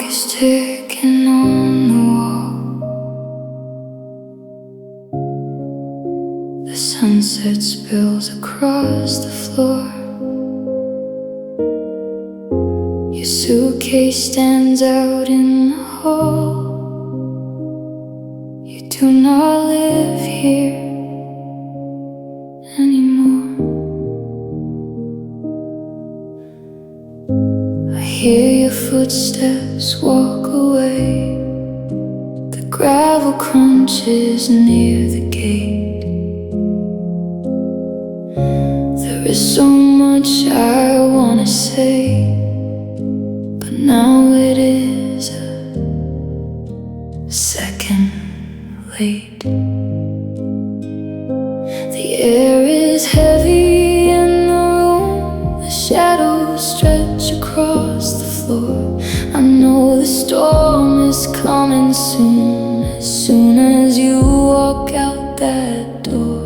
is ticking on the wall. The sunset spills across the floor. Your suitcase stands out in the hall. You do not live here anymore. I hear your footsteps walk away. The gravel crunches near the gate. There is so much I wanna say, but now it is a second late. The air is heavy in the room. The shadows stretch across the floor. I know the storm is coming soon. As soon as you walk out that door,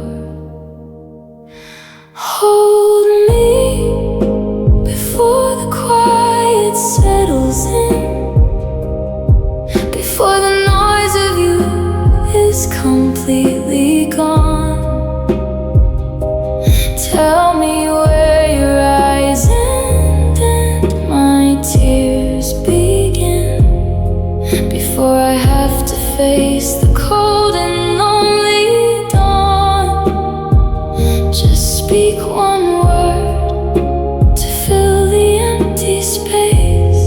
hold me before the quiet settles in, before the noise of you is completely gone. Tell me where your eyes end and my tears begin, before I have to face the cold and lonely dawn. Just speak one word to fill the empty space,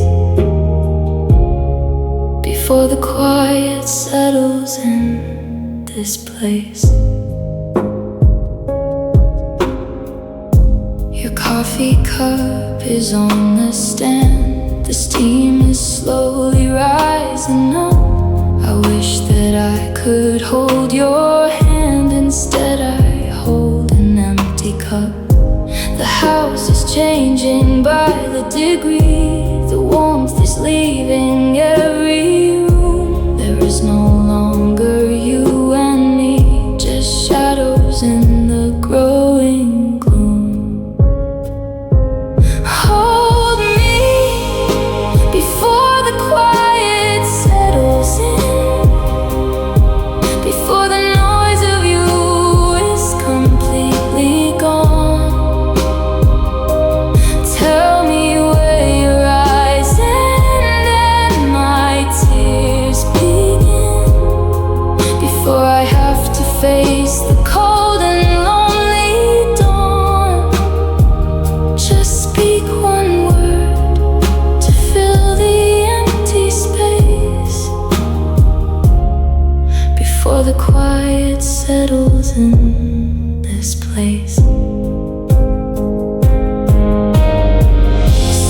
before the quiet settles in this place. Your coffee cup is on the stand. The steam is slowly rising up. I wish that I could hold your hand. Instead I hold an empty cup. The house is changing by the degree. The warmth is leaving every room. There is no longer you and me, just shadows in the growing gloom. Hold me before the quiet settles in, before the noise of you is completely gone. Tell me where your eyes end and my tears begin, before I have to face the cold and lonely dawn. Just speak one word to fill the empty space, before the quiet settles in this place.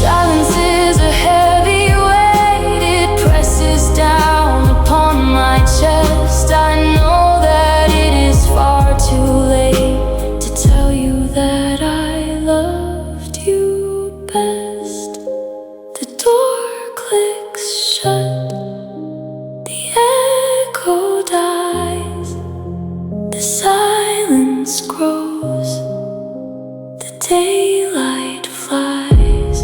Silence is a heavy weight. It presses down upon my chest. I know that it is far too late to tell you that I loved you best. The door clicks shut. The echo dies. The silence grows. The daylight flies,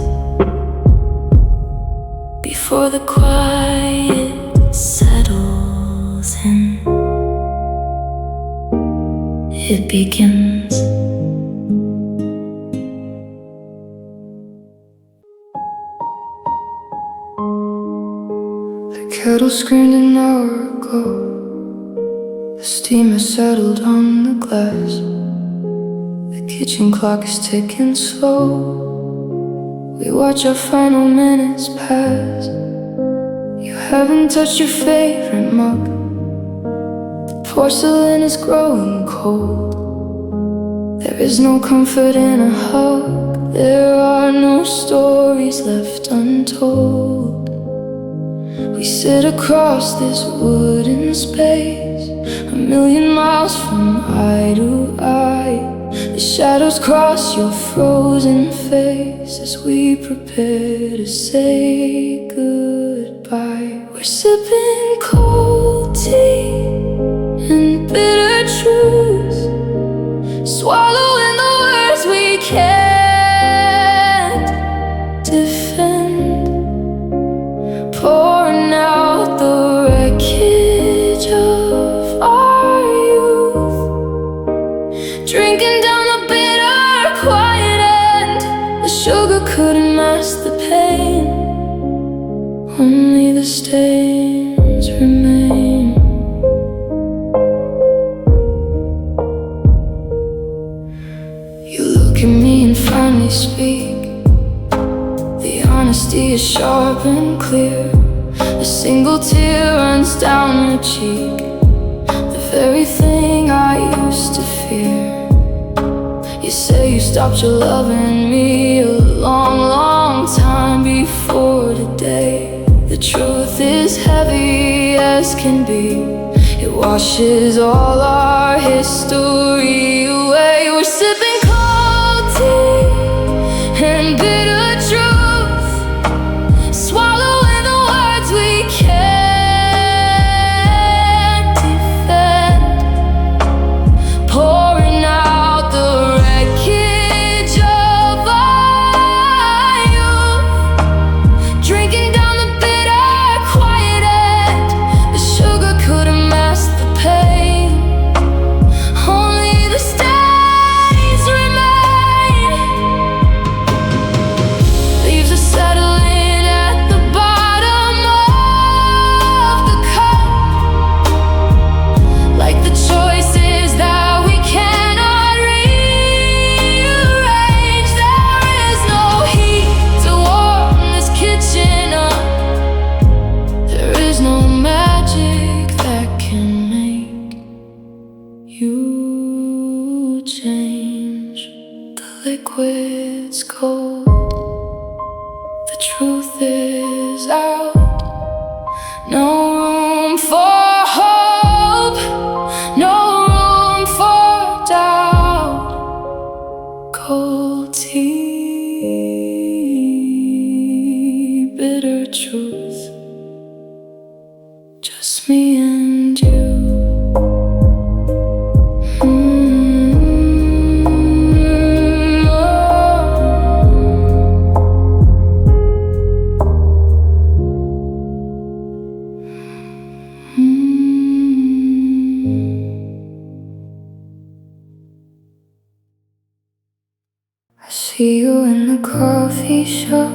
before the quiet settles in. It begins. The kettle screamed an hour ago. The steam has settled on the glass. The kitchen clock is ticking slow. We watch our final minutes pass. You haven't touched your favorite mug. The porcelain is growing cold. There is no comfort in a hug. There are no stories left untold. We sit across this wooden space, a million miles from eye to eye. The shadows cross your frozen face as we prepare to say goodbye. We're sipping cold tea and bitter truths, swallowing the words we can't defend. Pour stains remain. You look at me and finally speak. The honesty is sharp and clear. A single tear runs down your cheek. The very thing I used to fear. You say you stopped your loving me a long, long time before today. The truth is heavy as can be. It washes all our history away. We're sipping cold tea and bitter truth, swallowing the words we can't defend, pouring out the wreckage of our youth, drinking down the bitter quiet end. The sugar couldn't mask the pain, only the stains remain. Leaves are settling at the bottom of the cup, like the choices that we cannot rearrange. There is no heat to warm this kitchen up. There is no magic that can make you change. The liquid's cold, the truth is out. No room for hope, no room for doubt. Cold tea, bitter truth, just me and you. I see you in the coffee shop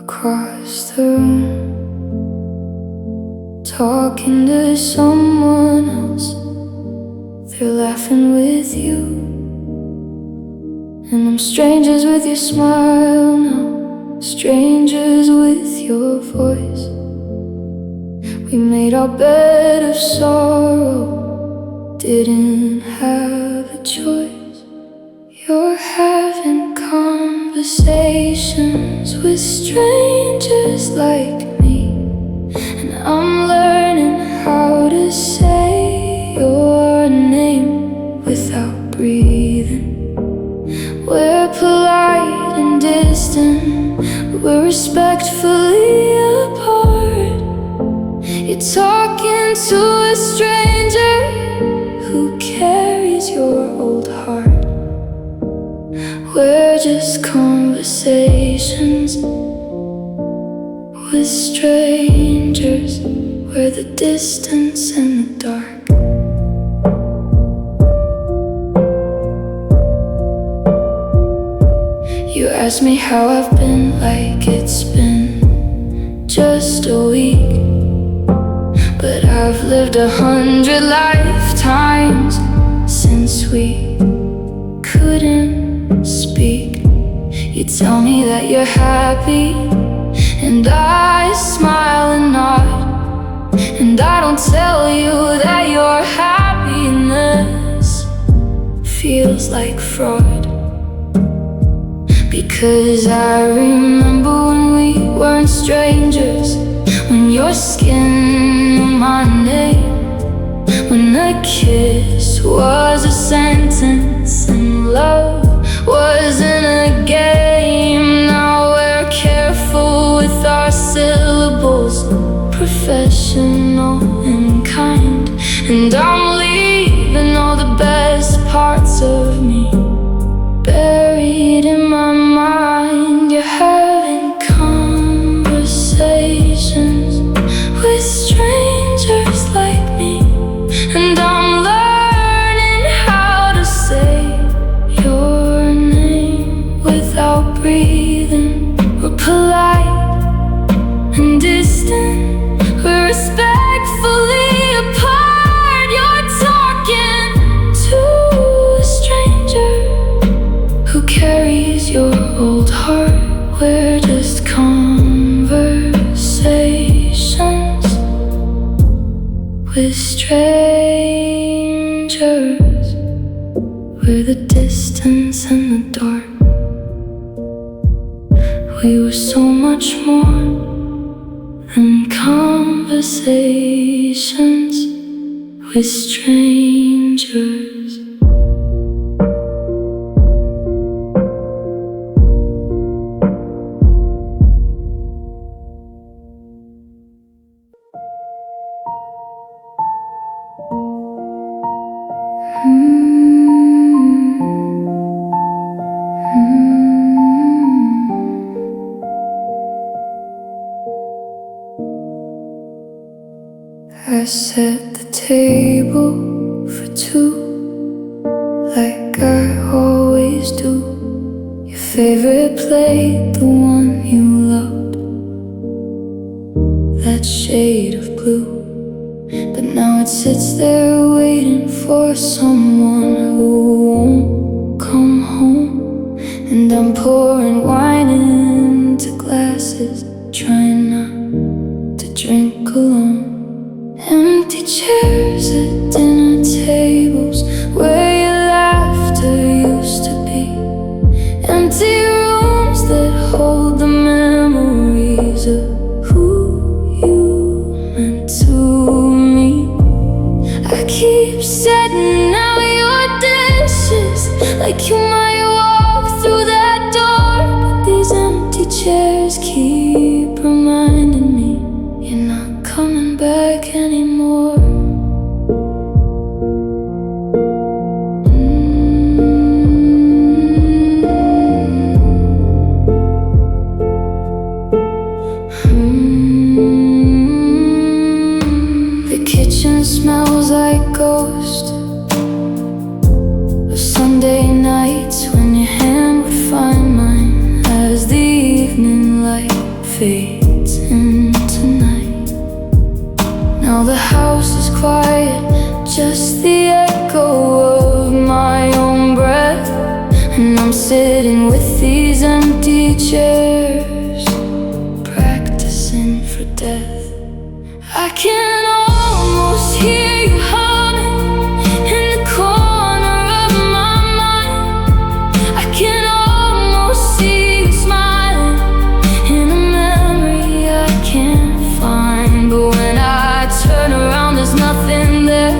across the room, talking to someone else. They're laughing with you, and I'm strangers with your smile now, strangers with your voice. We made our bed of sorrow, didn't have a choice. You're having conversations with strangers like me, and I'm learning how to say your name without breathing. We're polite and distant, but we're respectfully apart. You're talking to a stranger who carries your old heart. We're just conversations with strangers. We're the distance and the dark. You ask me how I've been, like it's been just a week, but I've lived 100 lifetimes since we couldn't speak. You tell me that you're happy, and I smile and nod. And I don't tell you that your happiness feels like fraud, because I remember when we weren't strangers, when your skin knew my name, when a kiss was a sentence and love wasn't a game. Now we're careful with our syllables, professional and kind. And I'm leaving all the best parts of me buried in my mind. You're having conversations with strangers like me, and I'm learning how to say your name without breathing. We're polite and distant, carries your old heart? We're just conversations with strangers. We're the distance and the dark. We were so much more than conversations with strangers. I set the table for two, like I always do. Your favorite plate, the one you loved, that shade of blue. But now it sits there waiting for someone who won't come home. And I'm pouring wine into glasses, trying not to drink alone. Empty chairs at dinner tables where your laughter used to be. Empty rooms that hold the memories of who you meant to me. I keep setting out your dishes like you might walk through that door. But these empty chairs keep reminding me you're not coming back anymore. The kitchen smells like ghost of Sunday nights when your hand would find mine as the evening light fades into night. Now the house is quiet, just the echo of my own breath. And I'm sitting with these empty chairs, practicing for death. I can almost hear you humming in the corner of my mind. I can almost see you smiling in a memory I can't find. But when I turn around, there's nothing there,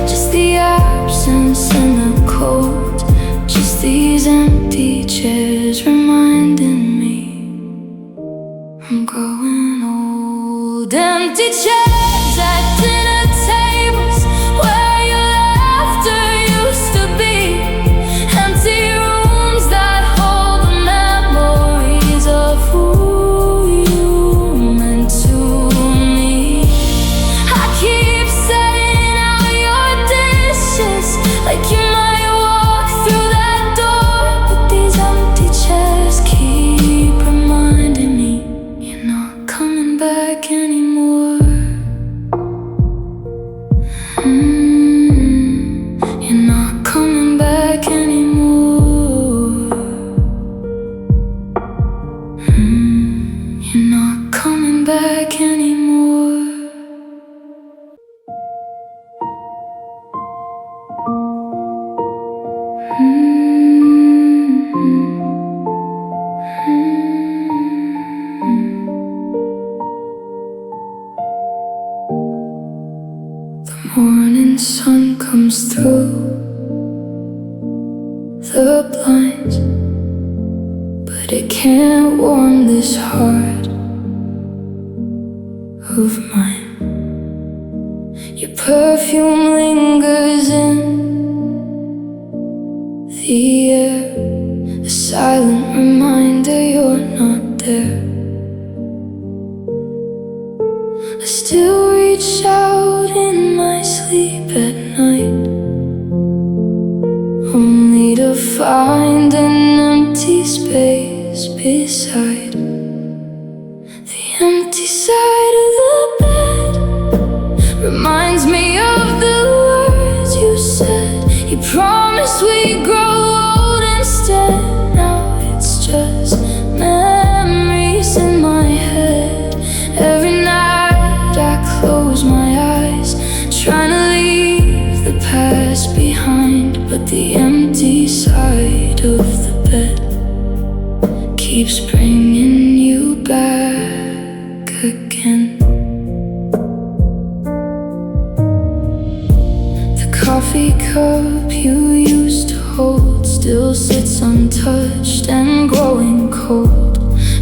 just the absence and the cold. Just these empty chairs reminding me I'm growing old. Empty chairs at dinner tables where your laughter used to be. Empty rooms that hold the memories of who you meant to me. I keep setting out your dishes like you might walk through that door. But these empty chairs keep reminding me you're not coming back anymore. You're not coming back anymore. You're not coming back anymore. The morning sun comes through the blinds, but it can't warm this heart of mine. Your perfume lingers in the air, a silent reminder you're not there. I still reach out in my sleep at night, only to find an empty space beside the empty side of the bed. Reminds me of the words you said. You promised we'd grow old instead. keeps bringing you back again. The coffee cup you used to hold still sits untouched and growing cold.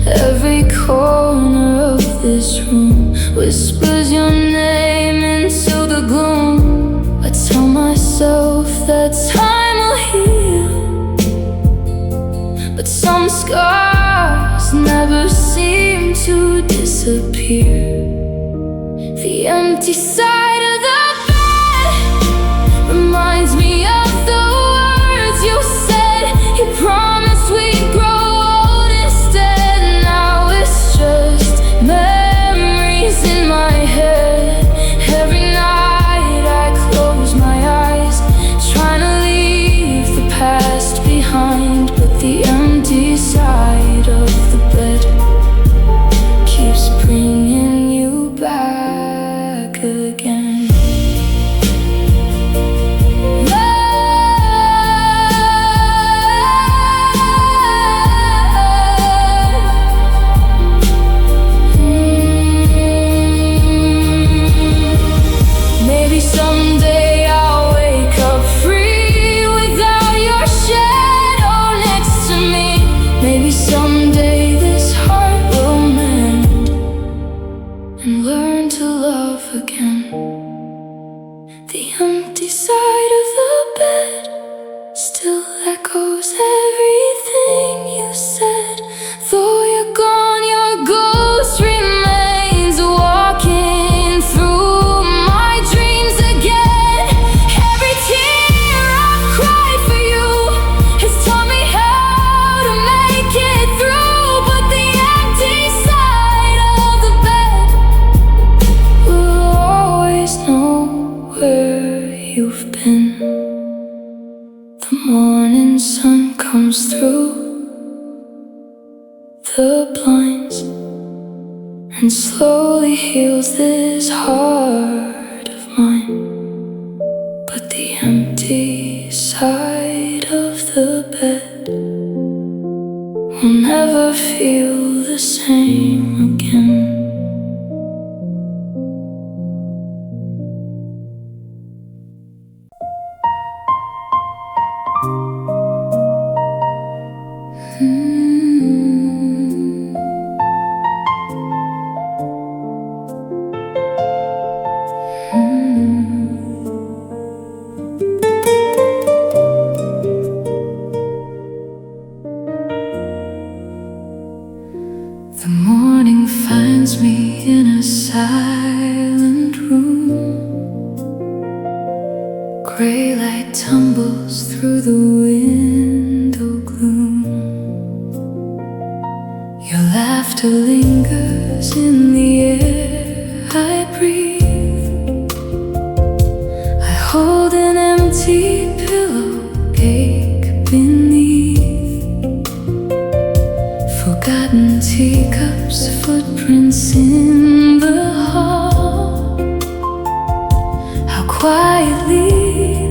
Every corner of this room whispers your name into the gloom. I tell myself that time will heal, but some scars never seem to disappear. The empty side of the bed reminds me of the words you said. You promised we'd grow old instead. Now it's just memories in my head. Every night I close my eyes, trying to leave the past behind, but the empty side of the bed keeps bringing you back again. Maybe someday I'll wake up free without your shadow next to me. Maybe someday this heart will mend and learn to love again. The empty side of the bed still echoes everything you said. Though you're gone, your ghost remains walking through my dreams again. Every tear I've cried for you has taught me how to make it through, but the empty side of the bed will always know where you've been. The morning sun comes through the blinds and slowly heals this heart of mine, but the empty side of the bed will never feel the same again. The morning finds me in a silent room. Gray light tumbles through the window gloom. Your laughter lingers in the air I breathe. I hold an empty pillowcase beneath. Forgotten teacups, footprints in the hall. How quietly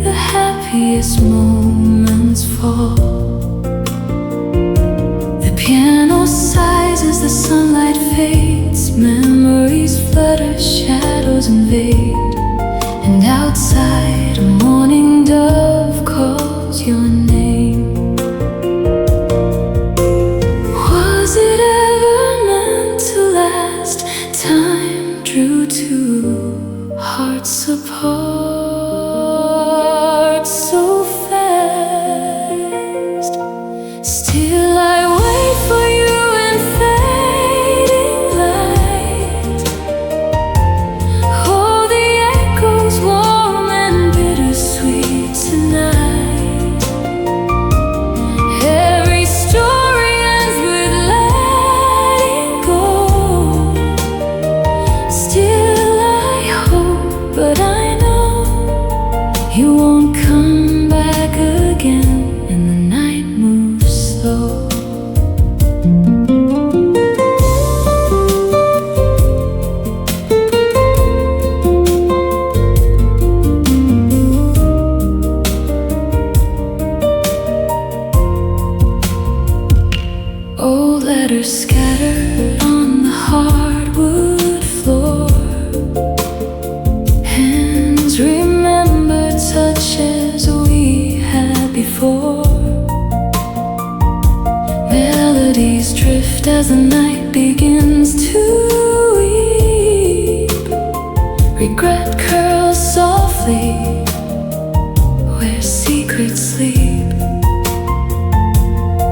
the happiest moments fall. The piano sighs as the sunlight fades. Memories flutter, shadows invade. And outside a morning dove calls your name. Was it ever meant to last? Time drew two hearts apart so fast. Still I wait for you in fading light. Oh, the echoes warm and bittersweet tonight. Every story ends with letting go. Still I hope, but I know you won't come back again. And the night moves slow. Old letters scattered on the hardwood floor. Hands remember touches we had before. Melodies drift as the night begins to weep. Regret curls softly where secrets sleep.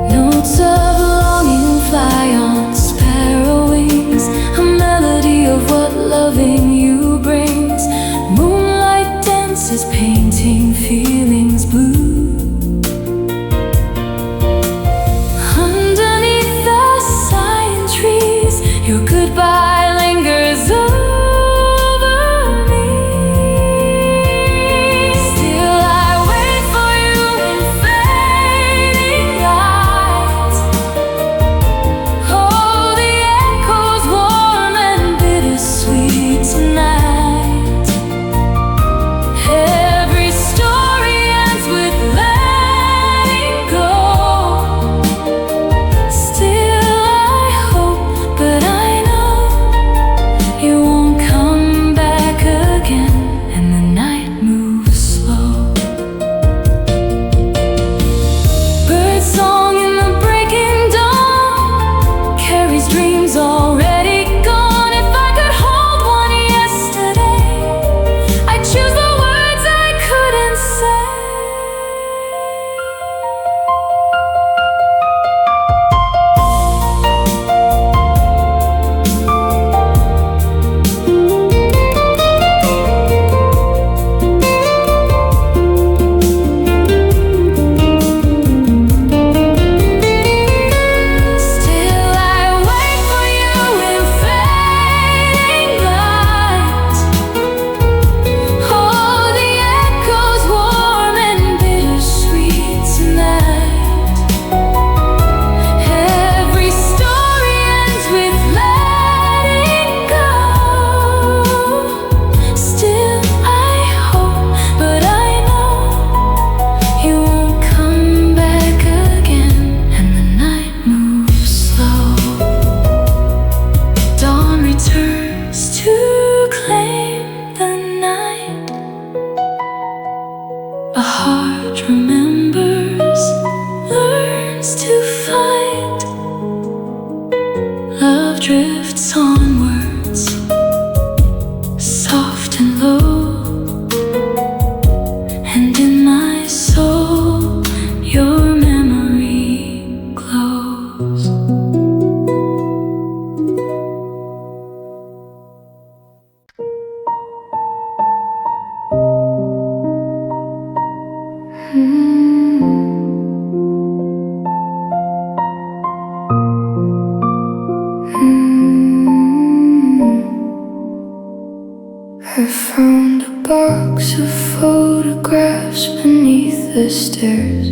Notes of longing fly on sparrow wings, a melody of what loving you brings. Moonlight dances, painting feelings blue. Underneath the sighing trees, your goodbye lingers over me. Still I wait for you in fading light. Oh, the echoes warm and bittersweet tonight. Every story ends with letting go. Still I hope, but I know you won't come back again. And the night moves slow. Birdsong in the breaking dawn carries dreams already gone. If I could hold one yesterday, I'd choose the words I couldn't say. Still I wait for you in fading light. Oh, the echoes warm and bittersweet tonight. Every story ends with letting go. Still I hope, but I know you won't come back again. And the night moves slow. Dawn returns to claim the night. A heart remembers, learns to fight. Love drifts onwards, soft and low. And in my soul, your memory glows. I found a box of photographs beneath the stairs.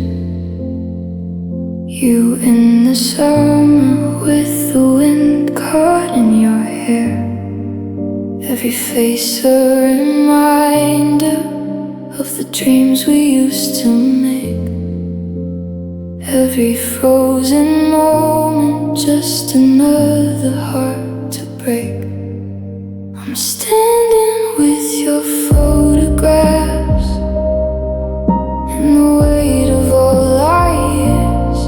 You in the summer with the wind caught in your hair. Every face a reminder of the dreams we used to make. Every frozen moment just another heart to break. I'm standing with your photographs and the weight of all our years.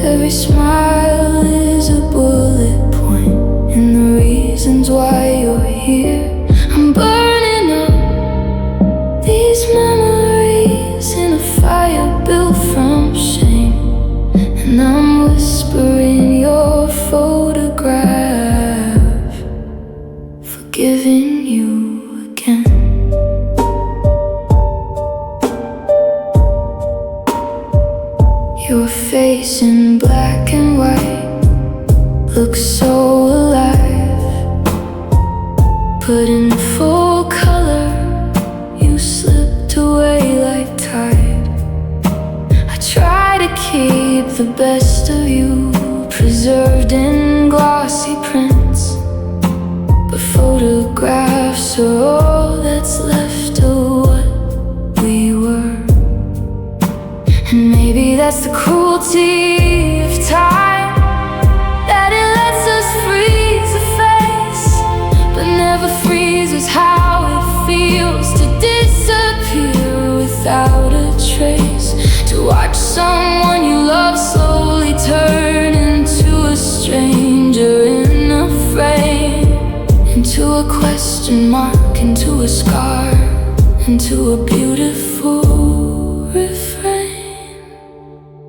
Every smile is a bullet point and the reasons why you're here. I'm burning up these memories in a fire built from shame, and I'm whispering your photograph, forgiving you again. Your face in black and white looks so alive. Put in full color, you slipped away like tide. I try to keep the best of you preserved in glossy prints, but photographs are all that's left of what we were. And maybe that's the cruelty of time, that without a trace, to watch someone you love slowly turn into a stranger in a frame, into a question mark, into a scar, into a beautiful refrain.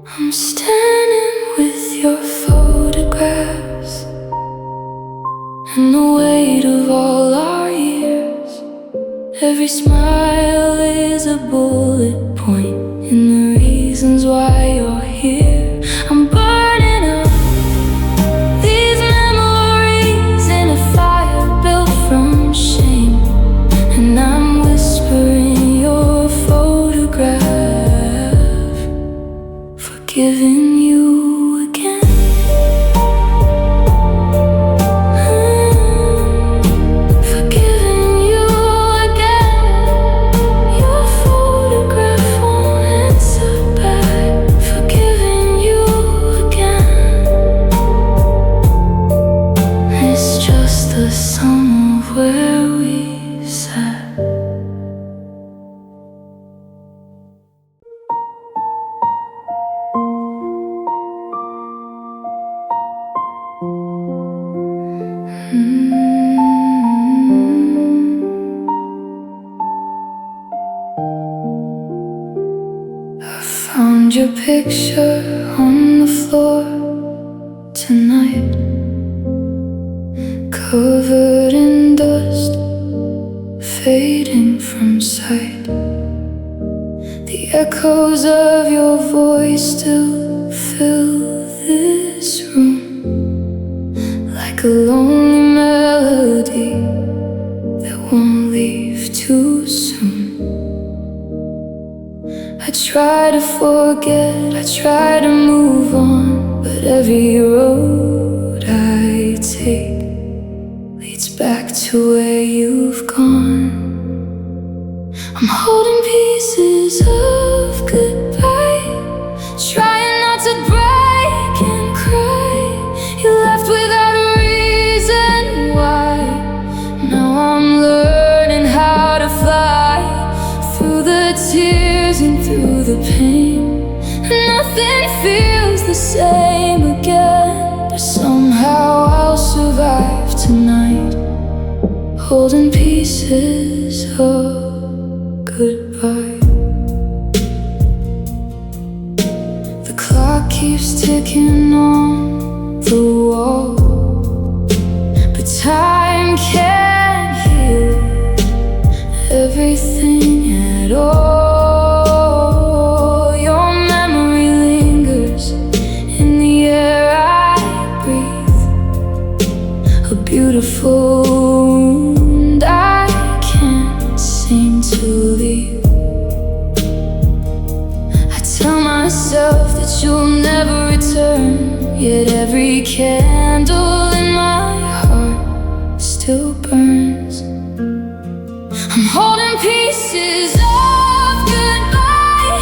I'm standing with your photographs and the weight of all our years. Every smile is a bullet point in the reasons why you're here. I'm burning up these memories in a fire built from shame, and I'm whispering your photograph, forgiving you again. Forgiving you again. Your photograph won't answer back. Forgiving you again. It's just the sum of where we sat. I found your picture on the floor tonight, covered in dust, fading from sight. The echoes of your voice still fill this room, like a lonely melody that won't leave too soon. I try to forget, I try to move on, but every road I take leads back to where you've gone. I'm holding pieces of goodbye, trying not to break and cry. You left without a reason why. Now I'm learning how to fly through the tears and through the pain. Nothing feels the same again, but somehow I'll survive tonight, holding pieces of goodbye. The clock keeps ticking on the wall, but time can't heal everything at all. Your memory lingers in the air I breathe, a beautiful wound I can't seem to leave. I tell myself that you'll never return, yet every candle in my heart still burns. I'm holding pieces of goodbye,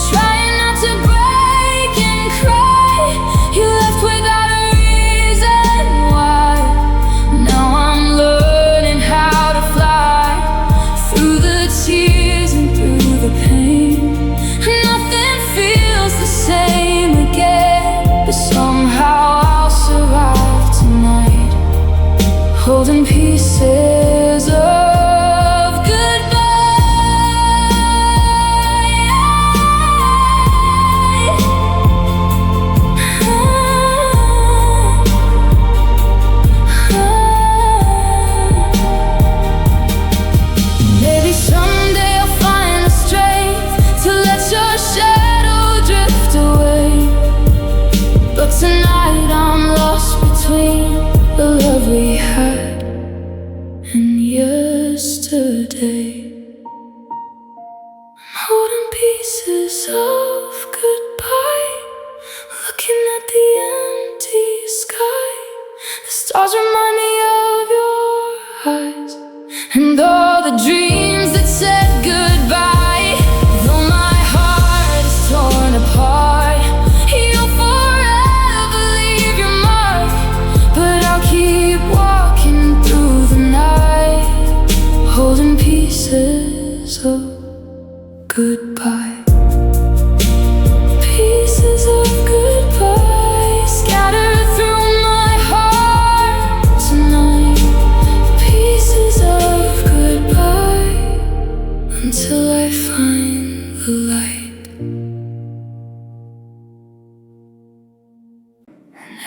trying not to break and cry. You left without a reason why. Now I'm learning how to fly through the tears and through the pain. Nothing feels the same again, but somehow I'll survive tonight, holding pieces of tonight I'm lost between the love we had and yesterday. I'm holding pieces of goodbye, looking at the empty sky. The stars remind me of your eyes and all the dreams that said goodbye. Though my heart is torn apart, holding pieces of goodbye.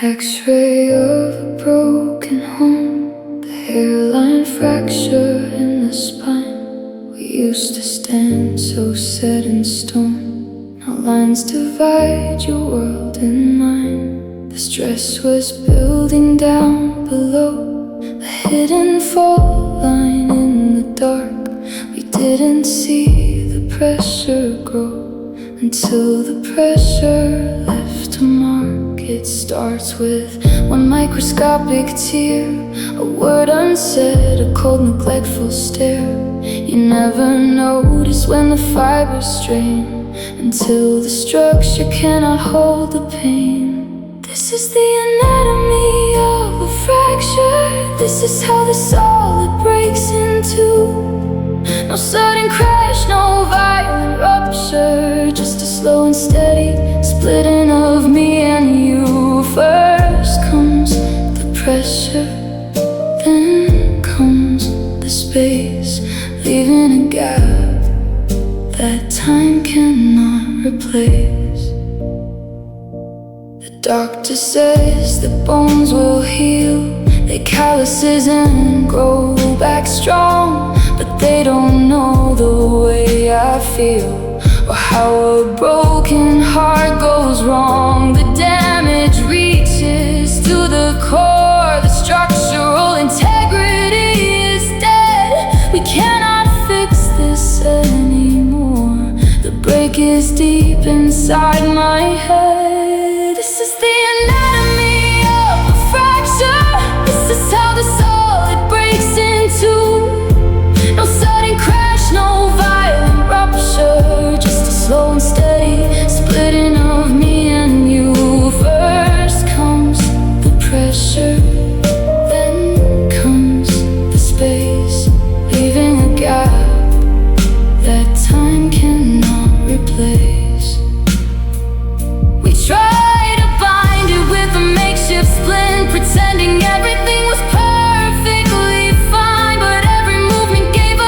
X-ray of a broken home, the hairline fracture in the spine. We used to stand so set in stone. Now lines divide your world and mine. The stress was building down below, a hidden fault line in the dark. We didn't see the pressure grow until the pressure left a mark. It starts with one microscopic tear, a word unsaid, a cold neglectful stare. You never notice when the fibers strain until the structure cannot hold the pain. This is the anatomy of a fracture. This is how the solid breaks in two. No sudden crash, no violent rupture, just a slow and steady splitting of me and you. First comes the pressure, then comes the space, leaving a gap that time cannot replace. The doctor says the bones will heal, they calluses and grow back strong, but they don't know the way I feel, or how a broken heart goes wrong. The damage reaches to the core, the structural integrity is dead. We cannot fix this anymore. The break is deep inside my head. This is the anatomy of a fracture. This is how the solid breaks in two. No sudden crash, no violent rupture, just a slow and steady splitting of me and you. First comes the pressure, then comes the space, leaving a gap that time cannot replace. We try to bind it with a makeshift splint, pretending everything was perfectly fine, but every movement gave a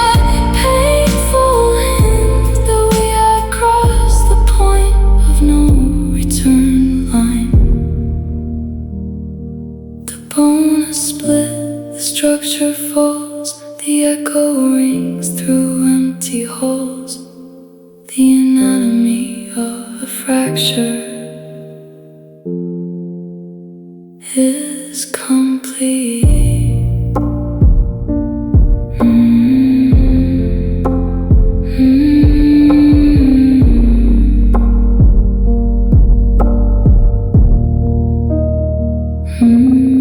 painful hint that we had crossed the point of no return line. The bone is split, the structure falls, the echo rings through empty holes. The anatomy of a fracture is complete. Mm-hmm.